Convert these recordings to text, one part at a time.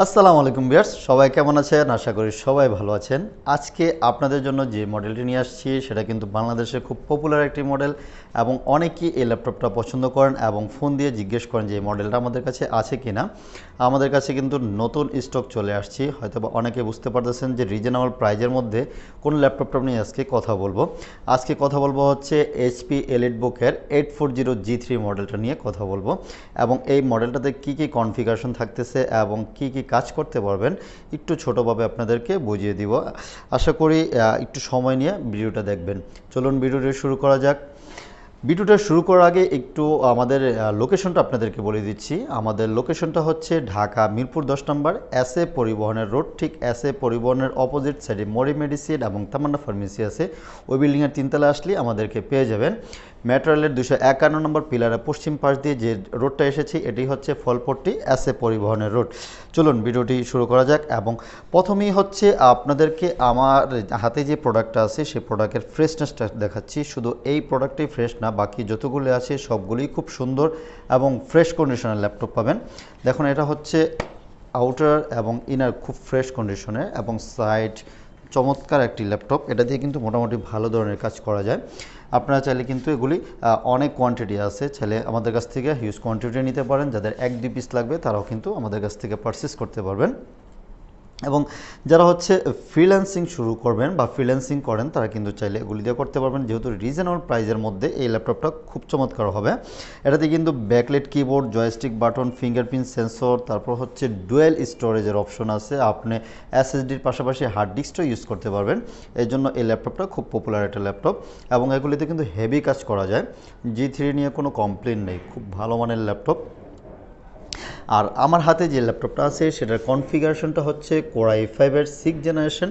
আসসালামু আলাইকুম ভিউয়ার্স, সবাই কেমন আছেন? আশা করি সবাই ভালো আছেন। আজকে আপনাদের জন্য যে মডেলটি নিয়ে আসছি সেটা কিন্তু বাংলাদেশে খুব পপুলার একটি মডেল এবং অনেকেই এই ল্যাপটপটা পছন্দ করেন এবং ফোন দিয়ে জিজ্ঞেস করেন যে এই মডেলটা আমাদের কাছে আছে কিনা। আমাদের কাছে কিন্তু নতুন স্টক চলে আসছে। হয়তোবা অনেকে বুঝতে পারতেছেন যে রিজনেবল প্রাইজের মধ্যে কোন ল্যাপটপটা নিয়ে আজকে কথা বলবো। আজকে কথা বলবো হচ্ছে HP এলিটবুকের 840G3 মডেলটা নিয়ে কথা বলবো এবং এই মডেলটাতে কি কি কনফিগারেশন থাকতেছে এবং কি কি কাজ করতে পারবেন একটু ছোটোভাবে আপনাদেরকে বুঝিয়ে দিব। আশা করি একটু সময় নিয়ে ভিডিওটা দেখবেন। চলুন ভিডিওটি শুরু করা যাক। ভিডিওটা শুরু করার আগে একটু আমাদের লোকেশনটা আপনাদেরকে বলে দিচ্ছি। আমাদের লোকেশনটা হচ্ছে ঢাকা মিরপুর 10 নম্বর SA পরিবহনের রোড, ঠিক SA পরিবহনের অপোজিট সাইডে মরি মেডিসিন এবং তামান্না ফার্মেসি আছে। ওই বিল্ডিংয়ের তিনতলা আসলে আমাদেরকে পেয়ে যাবেন। মেট্রো রেলের 251 নম্বর পিলারের পশ্চিম পাশ দিয়ে যে রোডটা এসেছি এটি হচ্ছে ফলপট্টি SA পরিবহনের রোড। চলুন ভিডিওটি শুরু করা যাক এবং প্রথমেই হচ্ছে আপনাদেরকে আমার হাতে যে প্রোডাক্টটা আছে সেই প্রোডাক্টের ফ্রেশনেসটা দেখাচ্ছি। শুধু এই প্রোডাক্টই ফ্রেশ না, বাকি যতগুলো আছে সবগুলোই খুব সুন্দর এবং ফ্রেশ কন্ডিশনের ল্যাপটপ পাবেন। দেখুন, এটা হচ্ছে আউটার এবং ইনার খুব ফ্রেশ কন্ডিশনে এবং সাইড চমৎকার একটি ল্যাপটপ। এটা দিয়ে কিন্তু মোটামুটি ভালো ধরনের কাজ করা যায়। আপনারা চাইলে কিন্তু এগুলি অনেক কোয়ান্টিটি আছে, চাইলে আমাদের কাছ থেকে হিউজ কোয়ান্টিটি নিতে পারেন। যাদের 1-2 পিস লাগবে তারাও কিন্তু আমাদের কাছ থেকে পারচেস করতে পারবেন। এবং যারা হচ্ছে ফ্রিল্যান্সিং শুরু করবেন বা ফ্রিল্যান্সিং করেন তারা কিন্তু চাইলে এগুলি দিয়ে করতে পারবেন, যেহেতু রিজনেবল প্রাইজের মধ্যে এই ল্যাপটপটা খুব চমৎকার হবে। এটাতে কিন্তু backlight keyboard, joystick button, fingerprint sensor, তারপর হচ্ছে ডুয়েল স্টোরেজের অপশন আছে। আপনি SSDর পাশাপাশি হার্ড ডিস্কটাও ইউজ করতে পারবেন। এই জন্য এই ল্যাপটপটা খুব পপুলার একটা ল্যাপটপ এবং এগুলিতে কিন্তু হেভি কাজ করা যায়। G3 নিয়ে কোনো কমপ্লেন নেই, খুব ভালো মানের ল্যাপটপ। আর আমার হাতে যে ল্যাপটপটা আছে সেটার কনফিগারেশনটা হচ্ছে Core i5-এর 6th generation,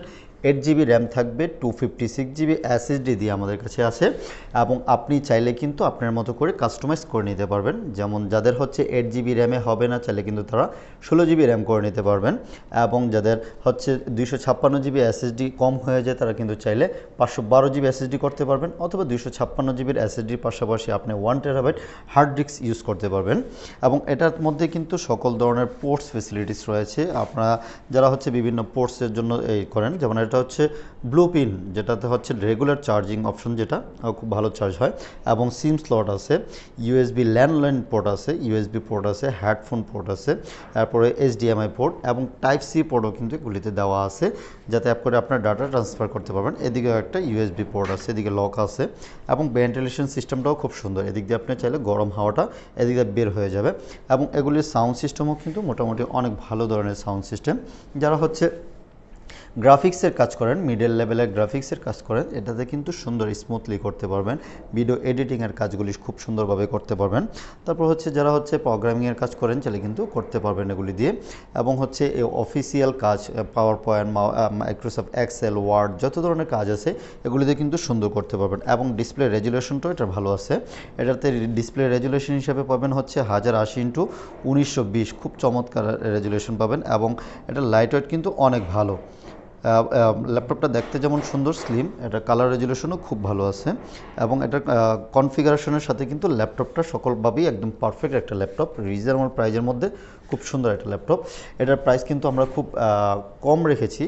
8GB RAM থাকবে, 256GB SSD দিয়ে আমাদের কাছে আছে এবং আপনি চাইলে কিন্তু আপনার মতো করে কাস্টমাইজ করে নিতে পারবেন। যেমন যাদের হচ্ছে 8GB র্যামে হবে না, চাইলে কিন্তু তারা 16GB র্যাম করে নিতে পারবেন এবং যাদের হচ্ছে 256GB SSD কম হয়ে যায় তারা কিন্তু চাইলে 512GB SSD করতে পারবেন অথবা 256GBর SSDর পাশাপাশি আপনি 1TB হার্ড ডিস্ক ইউজ করতে পারবেন। এবং এটার মধ্যে কিন্তু সকল ধরনের পোর্টস ফেসিলিটিস রয়েছে। আপনারা যারা হচ্ছে বিভিন্ন পোর্টসের জন্য এই করেন, যেমন এটা হচ্ছে ব্লু পিন, যেটাতে হচ্ছে রেগুলার চার্জিং অপশন, যেটা খুব ভালো চার্জ হয় এবং সিম স্লট আছে, USB ল্যান্ডলাইন পোর্ট আছে, USB পোর্ট আছে, হেডফোন পোর্ট আছে, তারপরে HDMI পোর্ট এবং টাইপ সি পোর্টও কিন্তু এগুলিতে দেওয়া আছে, যাতে অ্যাপ করে আপনার ডাটা ট্রান্সফার করতে পারবেন। এদিকেও একটা USB পোর্ট আছে, এদিকে লক আছে এবং ভেন্টিলেশন সিস্টেমটাও খুব সুন্দর। এদিক দিয়ে আপনি চাইলে গরম হাওয়াটা এদিক দিয়ে বের হয়ে যাবে এবং এগুলির সাউন্ড সিস্টেমও কিন্তু মোটামুটি অনেক ভালো ধরনের সাউন্ড সিস্টেম। যারা হচ্ছে গ্রাফিক্সের কাজ করেন, মিডল লেভেলের গ্রাফিক্সের কাজ করেন, এটাতে কিন্তু সুন্দর স্মুথলি করতে পারবেন। ভিডিও এডিটিংয়ের কাজগুলি খুব সুন্দরভাবে করতে পারবেন। তারপর হচ্ছে যারা হচ্ছে প্রোগ্রামিংয়ের কাজ করেন চাইলে কিন্তু করতে পারবেন এগুলি দিয়ে। এবং হচ্ছে এই অফিসিয়াল কাজ, PowerPoint, Microsoft Excel, Word, যত ধরনের কাজ আছে এগুলিতে কিন্তু সুন্দর করতে পারবেন। এবং ডিসপ্লে রেজুলেশনটাও এটা ভালো আছে। এটাতে ডিসপ্লে রেজুলেশন হিসাবে পাবেন হচ্ছে 1080x1920, খুব চমৎকার রেজুলেশন পাবেন এবং এটা লাইট ওয়েট কিন্তু অনেক ভালো। ল্যাপটপটা দেখতে যেমন সুন্দর, স্লিম, এটা কালার রেজুলেশনও খুব ভালো আছে এবং এটার কনফিগারেশনের সাথে কিন্তু ল্যাপটপটা সকলভাবেই একদম পারফেক্ট একটা ল্যাপটপ। রিজনেবল প্রাইজের মধ্যে খুব সুন্দর একটা ল্যাপটপ। এটার প্রাইস কিন্তু আমরা খুব কম রেখেছি।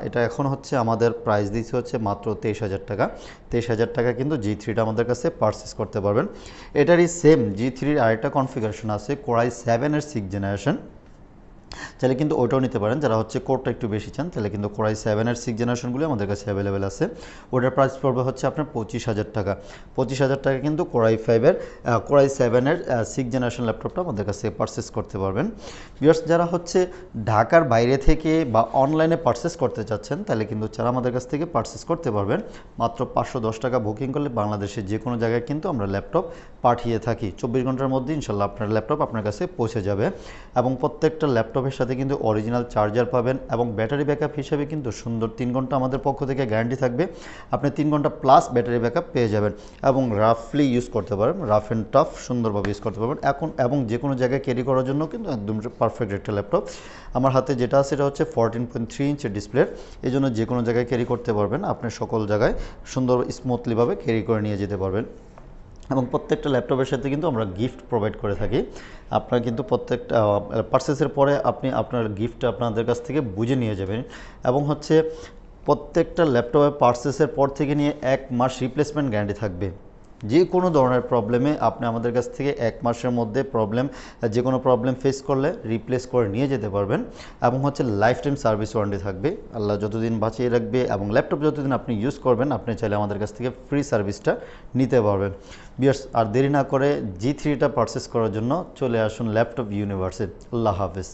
এটা এখন হচ্ছে আমাদের প্রাইস দিচ্ছে হচ্ছে মাত্র 23,000 টাকা। 23,000 টাকা কিন্তু G3টা আমাদের কাছে পারচেস করতে পারবেন। এটারই সেম G3-র আরেকটা কনফিগারেশন আছে, Core i7-এর 6th জেনারেশন, চাইলে কিন্তু ওটাও নিতে পারেন। যারা হচ্ছে কোরটা একটু বেশি চান তাহলে কিন্তু Core i7-এর 6th জেনারেশনগুলো আমাদের কাছে অ্যাভেলেবেল আছে। ওটার প্রাইস পড়বে হচ্ছে আপনার 25,000 টাকা। 25,000 টাকা কিন্তু Core i7-এর 6th জেনারেশন ল্যাপটপটা আমাদের কাছে পারচেস করতে পারবেন। ভিউয়ার্স, যারা হচ্ছে ঢাকার বাইরে থেকে বা অনলাইনে পারচেস করতে চাচ্ছেন তাহলে কিন্তু যারা আমাদের কাছ থেকে পারচেস করতে পারবেন। মাত্র 510 টাকা বুকিং করলে বাংলাদেশের যে কোনো জায়গায় কিন্তু আমরা ল্যাপটপ পাঠিয়ে থাকি। 24 ঘন্টার মধ্যে ইনশাল্লাহ আপনার ল্যাপটপ আপনার কাছে পৌঁছে যাবে এবং প্রত্যেকটা ল্যাপটপের সাথে কিন্তু অরিজিনাল চার্জার পাবেন এবং ব্যাটারি ব্যাকআপ হিসেবে কিন্তু সুন্দর 3 ঘন্টা আমাদের পক্ষ থেকে গ্যারান্টি থাকবে। আপনি 3 ঘন্টা প্লাস ব্যাটারি ব্যাকআপ পেয়ে যাবেন এবং রাফলি ইউজ করতে পারবেন, রাফ অ্যান্ড টাফ সুন্দরভাবে ইউজ করতে পারবেন এবং যে কোনো জায়গায় ক্যারি করার জন্য কিন্তু একদম পারফেক্ট একটা ল্যাপটপ। আমার হাতে যেটা আছে এটা হচ্ছে 14.3 ইঞ্চের ডিসপ্লে, এই জন্য যে কোনো জায়গায় ক্যারি করতে পারবেন, আপনি সকল জায়গায় সুন্দর স্মুথলিভাবে ক্যারি করে নিয়ে যেতে পারবেন। এবং প্রত্যেকটা ল্যাপটপের সাথে কিন্তু আমরা গিফট প্রোভাইড করে থাকি। আপনারা কিন্তু প্রত্যেকটা পারচেসের পরে আপনি আপনার গিফটটা আপনাদের কাছ থেকে বুঝে নিয়ে যাবেন। এবং হচ্ছে প্রত্যেকটা ল্যাপটপের পারচেসের পর থেকে নিয়ে 1 মাস রিপ্লেসমেন্ট গ্যারান্টি থাকবে। যে কোনো ধরনের প্রবলেমে আপনি আমাদের কাছ থেকে 1 মাসের মধ্যে যে কোনো প্রবলেম ফেস করলে রিপ্লেস করে নিয়ে যেতে পারবেন। এবং হচ্ছে লাইফ টাইম সার্ভিস ওয়ারেন্টি থাকবে, আল্লাহ যতদিন বাঁচিয়ে রাখবে। এবং ল্যাপটপ যতদিন আপনি ইউজ করবেন আপনি চাইলে আমাদের কাছ থেকে ফ্রি সার্ভিসটা নিতে পারবেন। ভিউয়ার্স, আর দেরি না করে G3টা পারচেস করার জন্য চলে আসুন ল্যাপটপ ইউনিভার্সে। আল্লাহ হাফেজ।